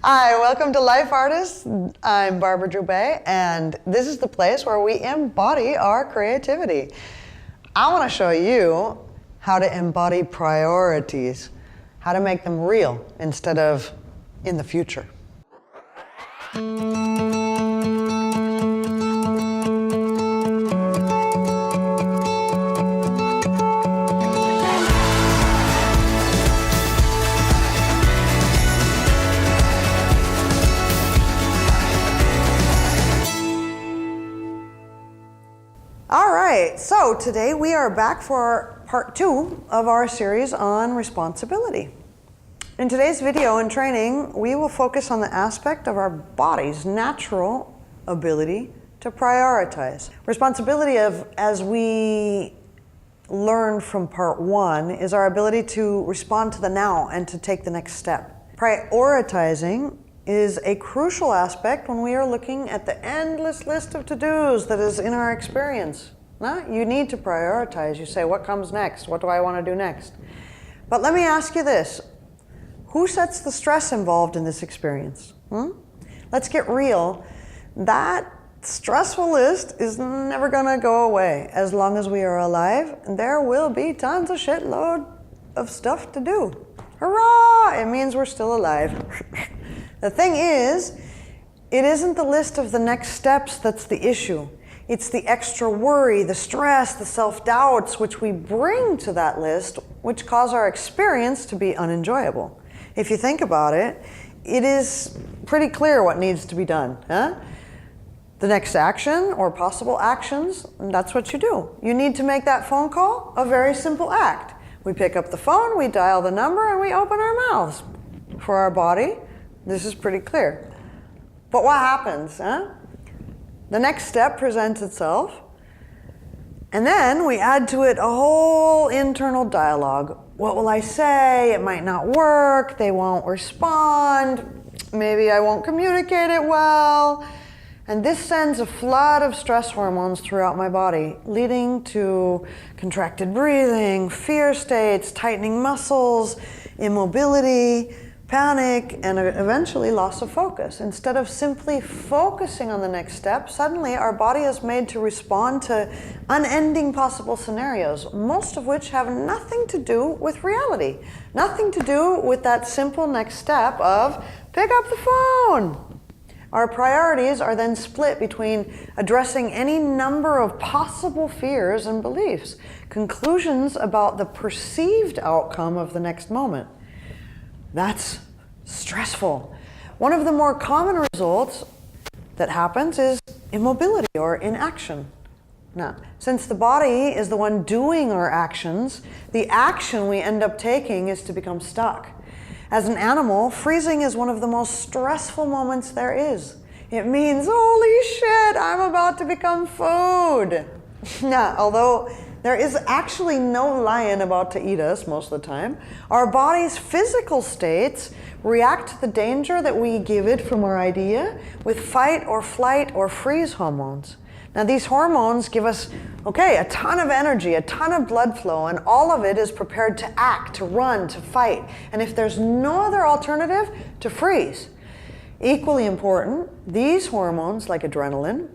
Hi, welcome to Life Artists. I'm Barbara Drouet, and this is the place where we embody our creativity. I want to show you how to embody priorities, how to make them real instead of in the future. All right, so today we are back for part 2 of our series on responsibility. In today's video and training, we will focus on the aspect of our body's natural ability to prioritize. Responsibility, as we learned from part 1, is our ability to respond to the now and to take the next step. Prioritizing is a crucial aspect when we are looking at the endless list of to-dos that is in our experience. You need to prioritize. You say, what comes next? What do I want to do next? But let me ask you this. Who sets the stress involved in this experience? Let's get real. That stressful list is never going to go away as long as we are alive. And there will be tons of shitload of stuff to do. Hurrah! It means we're still alive. The thing is, it isn't the list of the next steps that's the issue. It's the extra worry, the stress, the self-doubts which we bring to that list, which cause our experience to be unenjoyable. If you think about it, it is pretty clear what needs to be done. The next action or possible actions, that's what you do. You need to make that phone call a very simple act. We pick up the phone, we dial the number, and we open our mouths. For our body, this is pretty clear. But what happens? The next step presents itself, and then we add to it a whole internal dialogue. What will I say? It might not work. They won't respond. Maybe I won't communicate it well. And this sends a flood of stress hormones throughout my body, leading to contracted breathing, fear states, tightening muscles, immobility, panic, and eventually loss of focus. Instead of simply focusing on the next step, suddenly our body is made to respond to unending possible scenarios, most of which have nothing to do with reality, nothing to do with that simple next step of pick up the phone. Our priorities are then split between addressing any number of possible fears and beliefs, conclusions about the perceived outcome of the next moment. That's stressful. One of the more common results that happens is immobility or inaction. Now, since the body is the one doing our actions, the action we end up taking is to become stuck. As an animal, freezing is one of the most stressful moments there is. It means, holy shit, I'm about to become food. Now, although there is actually no lion about to eat us most of the time, our body's physical states react to the danger that we give it from our idea with fight or flight or freeze hormones. Now these hormones give us, a ton of energy, a ton of blood flow, and all of it is prepared to act, to run, to fight. And if there's no other alternative, to freeze. Equally important, these hormones, like adrenaline,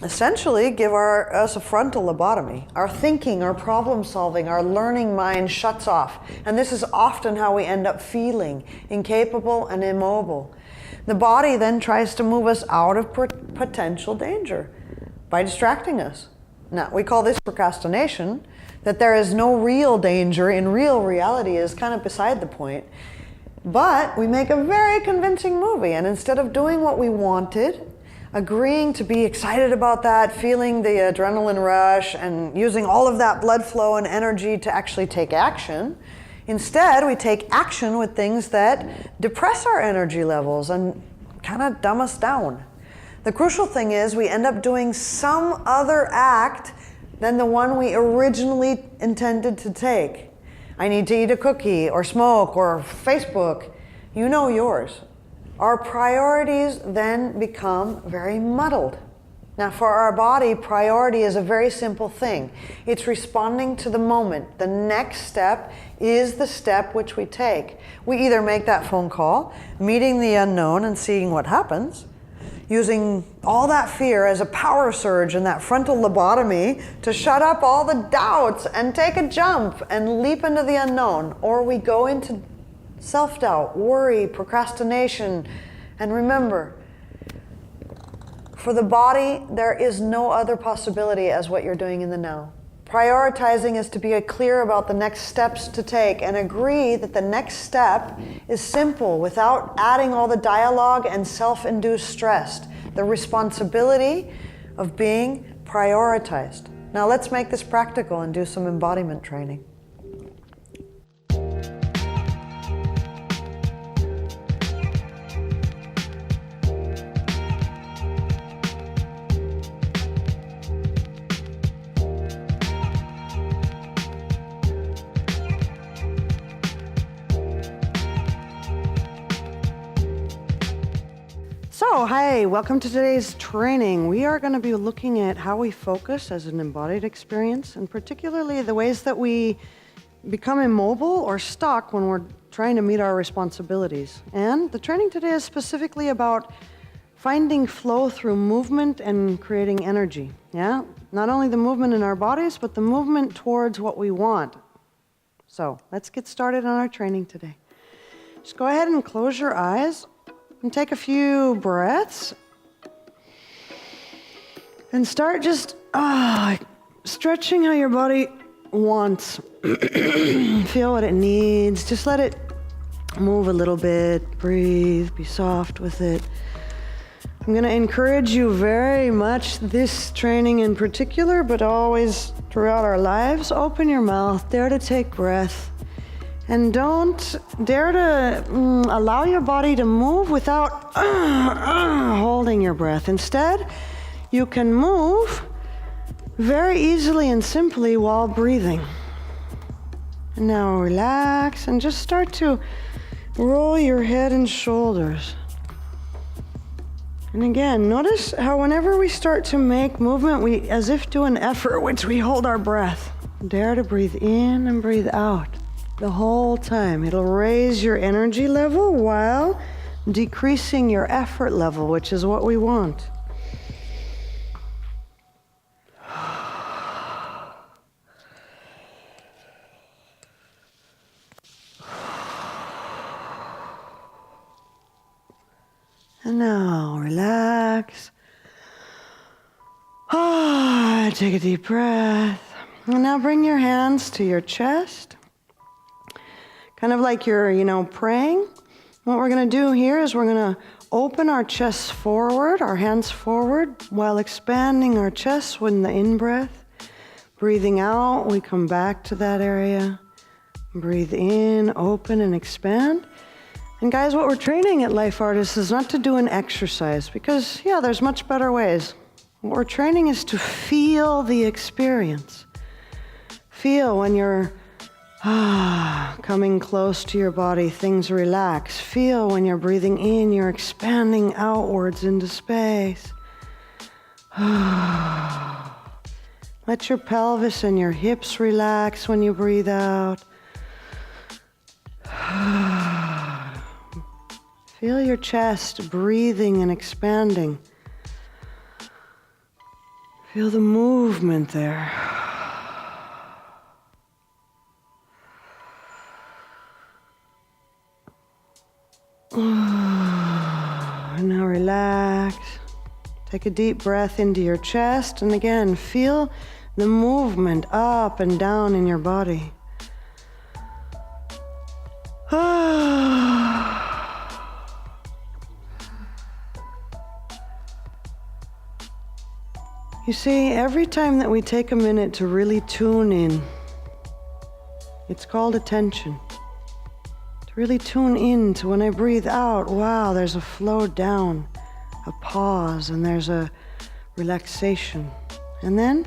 essentially give us a frontal lobotomy. Our thinking, our problem solving, our learning mind shuts off. And this is often how we end up feeling, incapable and immobile. The body then tries to move us out of potential danger by distracting us. Now, we call this procrastination. That there is no real danger in real reality is kind of beside the point. But we make a very convincing movie, and instead of doing what we wanted, agreeing to be excited about that, feeling the adrenaline rush, and using all of that blood flow and energy to actually take action, instead we take action with things that depress our energy levels and kind of dumb us down. The crucial thing is we end up doing some other act than the one we originally intended to take. I need to eat a cookie or smoke or Facebook. You know yours. Our priorities then become very muddled. Now for our body, priority is a very simple thing. It's responding to the moment. The next step is the step which we take. We either make that phone call, meeting the unknown and seeing what happens, using all that fear as a power surge in that frontal lobotomy to shut up all the doubts and take a jump and leap into the unknown. Or we go into self-doubt, worry, procrastination. And remember, for the body, there is no other possibility as what you're doing in the now. Prioritizing is to be clear about the next steps to take and agree that the next step is simple without adding all the dialogue and self-induced stress. The responsibility of being prioritized. Now let's make this practical and do some embodiment training. So, hi, welcome to today's training. We are going to be looking at how we focus as an embodied experience, and particularly the ways that we become immobile or stuck when we're trying to meet our responsibilities. And the training today is specifically about finding flow through movement and creating energy. Yeah, not only the movement in our bodies, but the movement towards what we want. So, let's get started on our training today. Just go ahead and close your eyes. And take a few breaths and start just stretching how your body wants. Feel what it needs. Just let it move a little bit. Breathe. Be soft with it. I'm going to encourage you very much, this training in particular, but always throughout our lives, open your mouth. Dare to take breath. And don't dare to allow your body to move without holding your breath. Instead, you can move very easily and simply while breathing. And now relax and just start to roll your head and shoulders. And again, notice how whenever we start to make movement, we as if do an effort, which we hold our breath. Dare to breathe in and breathe out. The whole time. It'll raise your energy level while decreasing your effort level, which is what we want. And now relax. Take a deep breath. And now bring your hands to your chest. Kind of like you're, praying. What we're going to do here is we're going to open our chest forward, our hands forward, while expanding our chest with the in-breath. Breathing out, we come back to that area. Breathe in, open, and expand. And guys, what we're training at Life Artists is not to do an exercise, because, there's much better ways. What we're training is to feel the experience. Feel when you're coming close to your body, things relax. Feel when you're breathing in, you're expanding outwards into space. Let your pelvis and your hips relax when you breathe out. Feel your chest breathing and expanding. Feel the movement there. Now relax. Take a deep breath into your chest, and again, feel the movement up and down in your body. You see, every time that we take a minute to really tune in, it's called attention. Really tune in to when I breathe out, wow, there's a flow down, a pause, and there's a relaxation. And then,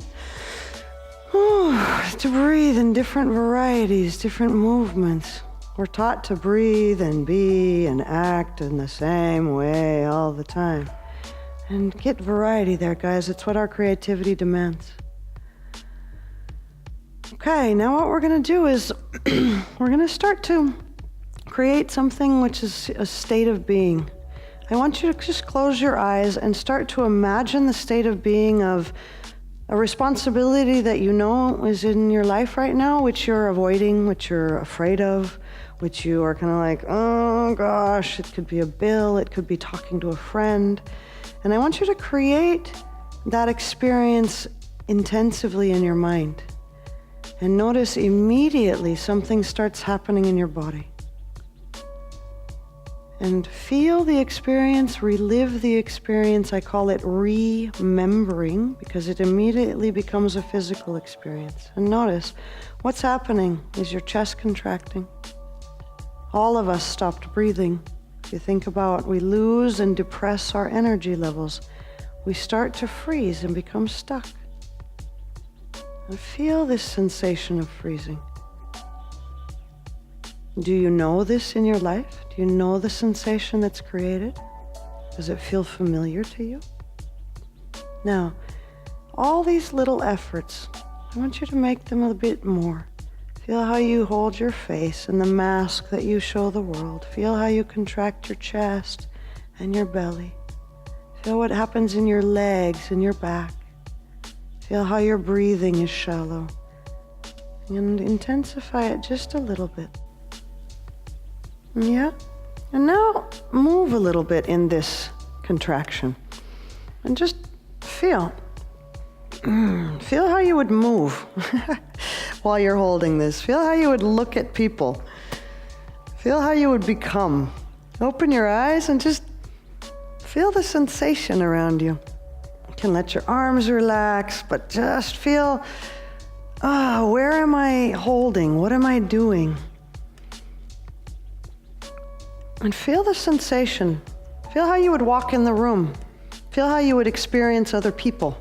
to breathe in different varieties, different movements. We're taught to breathe and be and act in the same way all the time. And get variety there, guys. It's what our creativity demands. Okay, now what we're going to do is we're going to start to create something which is a state of being. I want you to just close your eyes and start to imagine the state of being of a responsibility that you know is in your life right now, which you're avoiding, which you're afraid of, which you are kind of like, oh gosh, it could be a bill, it could be talking to a friend. And I want you to create that experience intensively in your mind. And notice immediately something starts happening in your body. And feel the experience, relive the experience. I call it remembering because it immediately becomes a physical experience. And notice what's happening. Is your chest contracting? All of us stopped breathing. If you think about, we lose and depress our energy levels. We start to freeze and become stuck. And feel this sensation of freezing. Do you know this in your life? Do you know the sensation that's created? Does it feel familiar to you? Now, all these little efforts, I want you to make them a bit more. Feel how you hold your face and the mask that you show the world. Feel how you contract your chest and your belly. Feel what happens in your legs and your back. Feel how your breathing is shallow. And intensify it just a little bit. Yeah. And now move a little bit in this contraction. And just feel. Feel how you would move while you're holding this. Feel how you would look at people. Feel how you would become. Open your eyes and just feel the sensation around you. You can let your arms relax, but just feel, where am I holding? What am I doing? And feel the sensation. Feel how you would walk in the room. Feel how you would experience other people.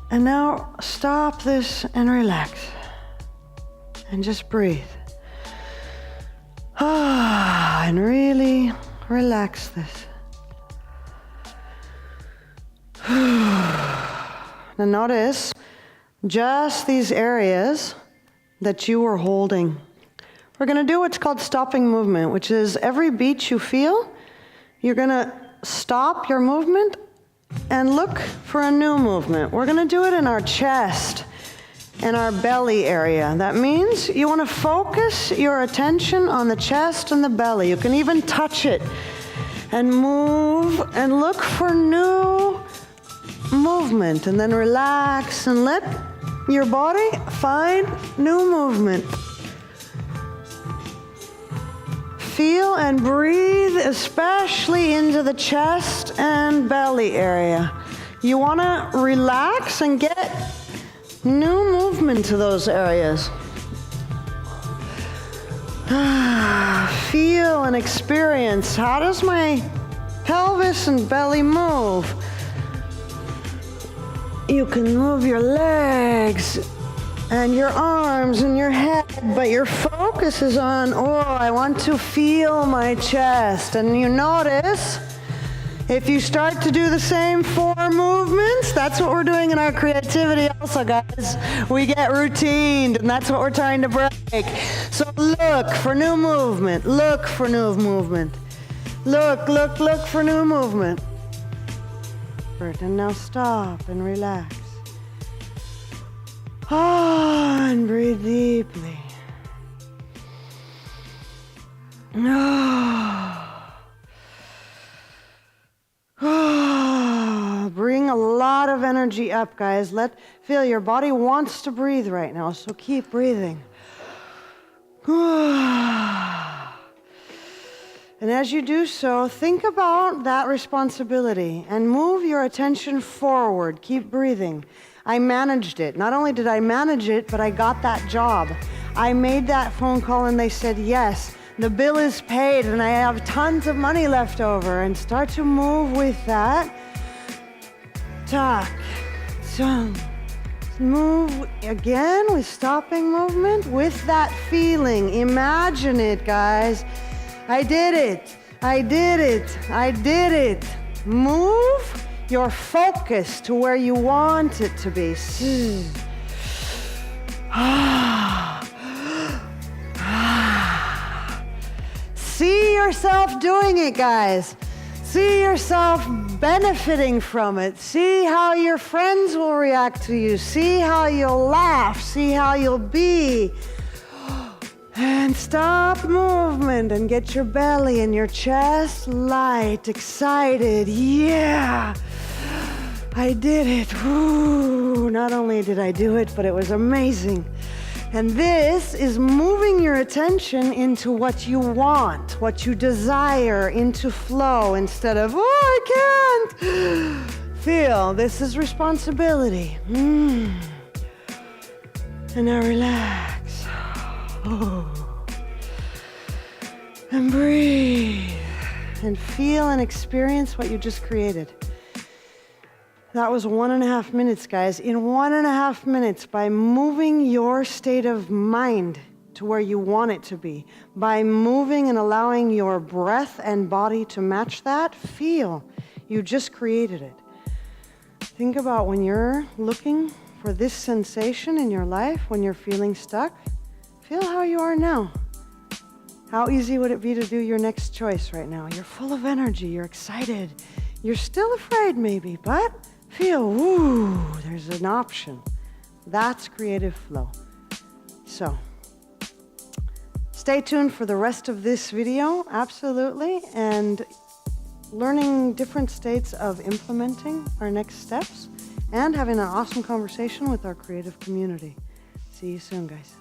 And now stop this and relax. And just breathe. And really relax this. Now notice just these areas that you were holding. We're going to do what's called stopping movement, which is every beat you feel, you're going to stop your movement and look for a new movement. We're going to do it in our chest and our belly area. That means you want to focus your attention on the chest and the belly. You can even touch it and move and look for new movement, and then relax and let your body find new movement. Feel and breathe, especially into the chest and belly area. You want to relax and get new movement to those areas. Feel and experience. How does my pelvis and belly move? You can move your legs and your arms and your head, but your focus is on, I want to feel my chest. And you notice, if you start to do the same 4 movements, that's what we're doing in our creativity also, guys. We get routined, and that's what we're trying to break. So look for new movement. Look for new movement. Look for new movement. And now stop and relax. And breathe deeply. Bring a lot of energy up, guys. Feel your body wants to breathe right now, so keep breathing. And as you do so, think about that responsibility and move your attention forward. Keep breathing. I managed it. Not only did I manage it, but I got that job. I made that phone call and they said, yes, the bill is paid and I have tons of money left over. And start to move with that. Tak. Move again with stopping movement with that feeling. Imagine it, guys. I did it. I did it. I did it. Move your focus to where you want it to be. See yourself doing it, guys. See yourself benefiting from it. See how your friends will react to you. See how you'll laugh. See how you'll be. And stop movement and get your belly and your chest light, excited. Yeah, I did it. Woo. Not only did I do it, but it was amazing. And this is moving your attention into what you want, what you desire, into flow instead of, oh, I can't. Feel, this is responsibility. And now relax. Oh. And breathe. And feel and experience what you just created. That was 1.5 minutes, guys. In 1.5 minutes, by moving your state of mind to where you want it to be, by moving and allowing your breath and body to match that, feel. You just created it. Think about when you're looking for this sensation in your life, when you're feeling stuck, feel how you are now. How easy would it be to do your next choice right now? You're full of energy, you're excited. You're still afraid maybe, but feel, woo, there's an option. That's creative flow. So, stay tuned for the rest of this video, absolutely, and learning different states of implementing our next steps and having an awesome conversation with our creative community. See you soon, guys.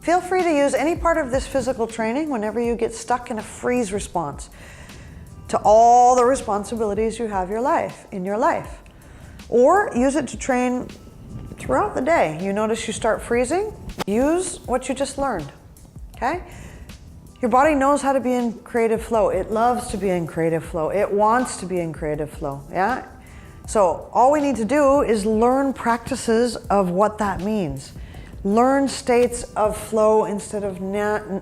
Feel free to use any part of this physical training whenever you get stuck in a freeze response to all the responsibilities you have in your life. Or use it to train throughout the day. You notice you start freezing, use what you just learned, okay? Your body knows how to be in creative flow. It loves to be in creative flow. It wants to be in creative flow, yeah? So all we need to do is learn practices of what that means. Learn states of flow instead of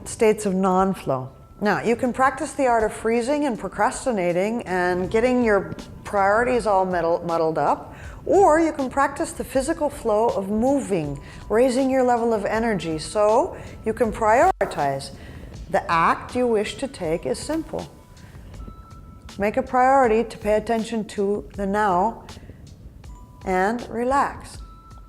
states of non-flow. Now, you can practice the art of freezing and procrastinating and getting your priorities all muddled up, or you can practice the physical flow of moving, raising your level of energy so you can prioritize. The act you wish to take is simple. Make a priority to pay attention to the now and relax.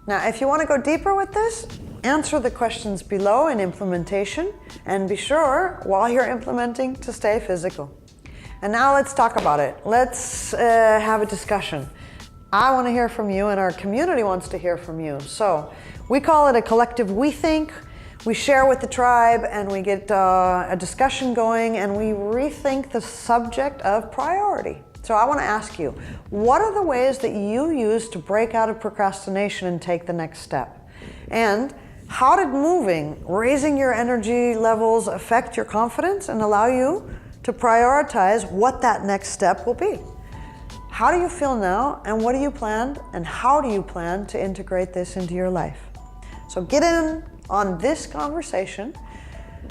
Now, if you want to go deeper with this, answer the questions below in implementation and be sure, while you're implementing, to stay physical. And now let's talk about it. Let's have a discussion. I want to hear from you and our community wants to hear from you. So we call it a collective we think. We share with the tribe and we get a discussion going and we rethink the subject of priority. So I want to ask you, what are the ways that you use to break out of procrastination and take the next step? And how did moving, raising your energy levels affect your confidence and allow you to prioritize what that next step will be? How do you feel now and what do you plan and how do you plan to integrate this into your life? So get in on this conversation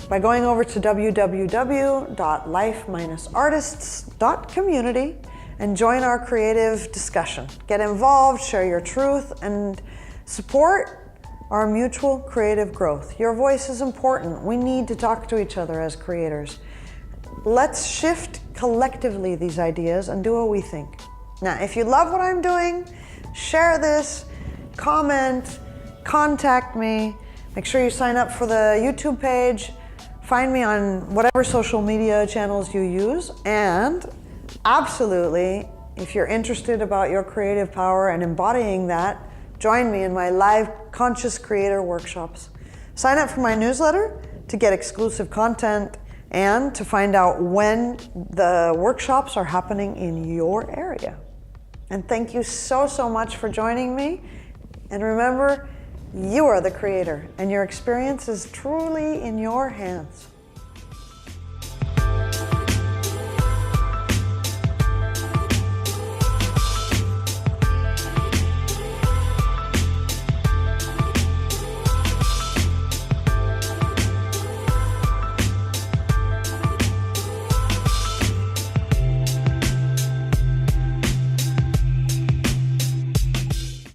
by going over to www.life-artists.community and join our creative discussion. Get involved, share your truth, and support our mutual creative growth. Your voice is important. We need to talk to each other as creators. Let's shift collectively these ideas and do what we think. Now, if you love what I'm doing, share this, comment, contact me. Make sure you sign up for the YouTube page. Find me on whatever social media channels you use. And absolutely, if you're interested about your creative power and embodying that, join me in my live Conscious Creator workshops. Sign up for my newsletter to get exclusive content and to find out when the workshops are happening in your area. And thank you so much for joining me. And remember, you are the creator, and your experience is truly in your hands.